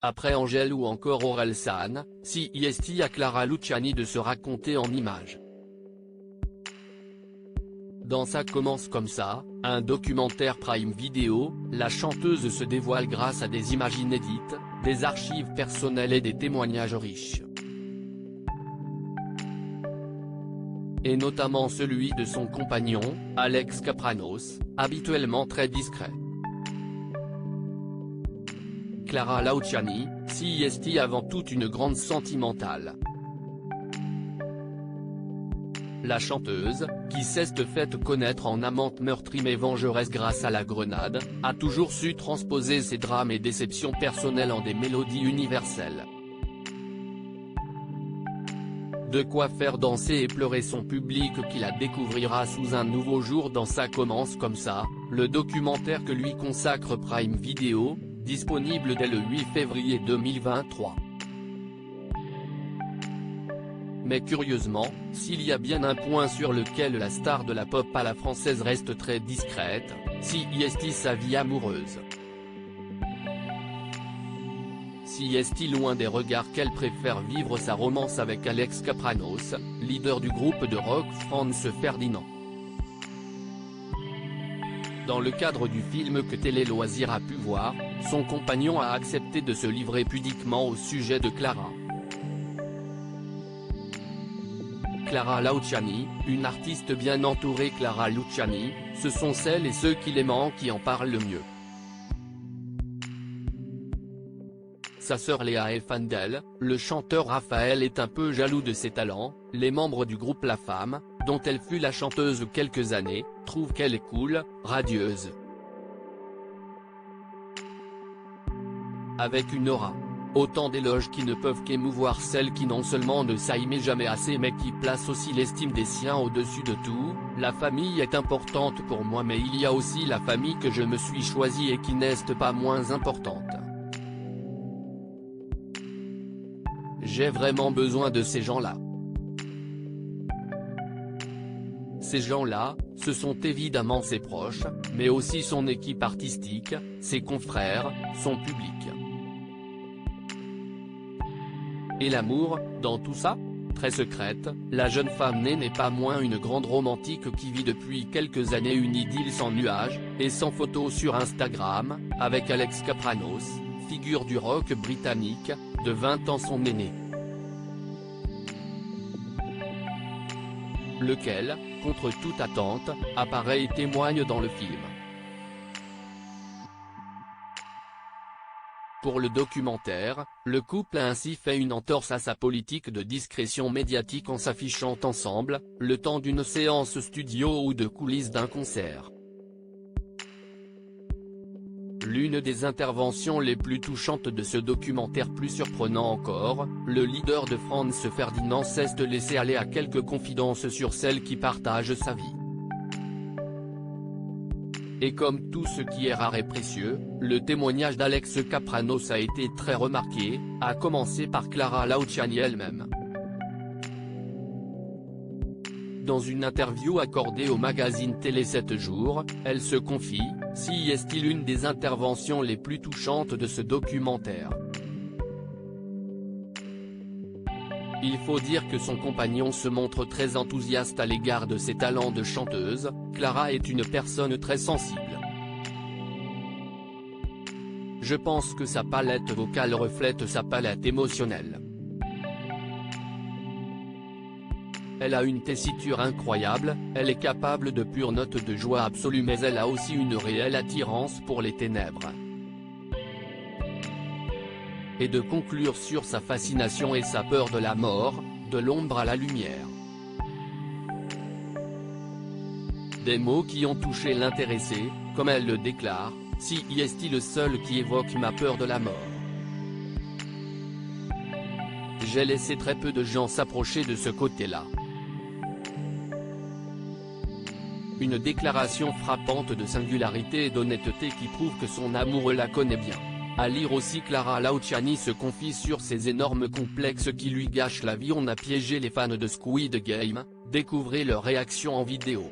Après Angèle ou encore Orelsan, CEST à Clara Luciani de se raconter en images. Dans Ça commence comme ça, un documentaire Prime Video, la chanteuse se dévoile grâce à des images inédites, des archives personnelles et des témoignages riches. Et notamment celui de son compagnon, Alex Kapranos, habituellement très discret. Clara Luciani, CEST avant tout une grande sentimentale. La chanteuse, qui s'est faite connaître en amante meurtrie mais vengeresse grâce à la grenade, a toujours su transposer ses drames et déceptions personnelles en des mélodies universelles. De quoi faire danser et pleurer son public qui la découvrira sous un nouveau jour dans Ça commence comme ça, le documentaire que lui consacre Prime Video, disponible dès le 8 février 2023. Mais curieusement, s'il y a bien un point sur lequel la star de la pop à la française reste très discrète, CEST sa vie amoureuse. CEST loin des regards qu'elle préfère vivre sa romance avec Alex Kapranos, leader du groupe de rock Franz Ferdinand. Dans le cadre du film que Télé Loisirs a pu voir, son compagnon a accepté de se livrer pudiquement au sujet de Clara. Clara Luciani, une artiste bien entourée. Clara Luciani, ce sont celles et ceux qui l'aiment qui en parlent le mieux. Sa sœur Léa est fan d'elle, le chanteur Raphaël est un peu jaloux de ses talents, les membres du groupe La Femme, dont elle fut la chanteuse quelques années, trouvent qu'elle est cool, radieuse. Avec une aura. Autant d'éloges qui ne peuvent qu'émouvoir celles qui non seulement ne s'aiment jamais assez mais qui placent aussi l'estime des siens au-dessus de tout. La famille est importante pour moi mais il y a aussi la famille que je me suis choisie et qui n'est pas moins importante. J'ai vraiment besoin de ces gens-là. Ces gens-là, ce sont évidemment ses proches, mais aussi son équipe artistique, ses confrères, son public. Et l'amour, dans tout ça ? Très secrète, la jeune femme née n'est pas moins une grande romantique qui vit depuis quelques années une idylle sans nuages, et sans photos sur Instagram, avec Alex Kapranos, figure du rock britannique, de 20 ans son aîné. Lequel, contre toute attente, apparaît et témoigne dans le film. Pour le documentaire, le couple a ainsi fait une entorse à sa politique de discrétion médiatique en s'affichant ensemble, le temps d'une séance studio ou de coulisses d'un concert. L'une des interventions les plus touchantes de ce documentaire, plus surprenant encore, le leader de Franz Ferdinand s'est laissé aller à quelques confidences sur celle qui partage sa vie. Et comme tout ce qui est rare et précieux, le témoignage d'Alex Kapranos a été très remarqué, à commencer par Clara Luciani elle-même. Dans une interview accordée au magazine Télé 7 jours, elle se confie, CEST l'une des interventions les plus touchantes de ce documentaire. Il faut dire que son compagnon se montre très enthousiaste à l'égard de ses talents de chanteuse. Clara est une personne très sensible. Je pense que sa palette vocale reflète sa palette émotionnelle. Elle a une tessiture incroyable, elle est capable de pure notes de joie absolue mais elle a aussi une réelle attirance pour les ténèbres. Et de conclure sur sa fascination et sa peur de la mort, de l'ombre à la lumière. Des mots qui ont touché l'intéressé, comme elle le déclare, CEST le seul qui évoque ma peur de la mort. J'ai laissé très peu de gens s'approcher de ce côté-là. Une déclaration frappante de singularité et d'honnêteté qui prouve que son amoureux la connaît bien. À lire aussi, Clara Luciani se confie sur ses énormes complexes qui lui gâchent la vie. On a piégé les fans de Squid Game, découvrez leur réaction en vidéo.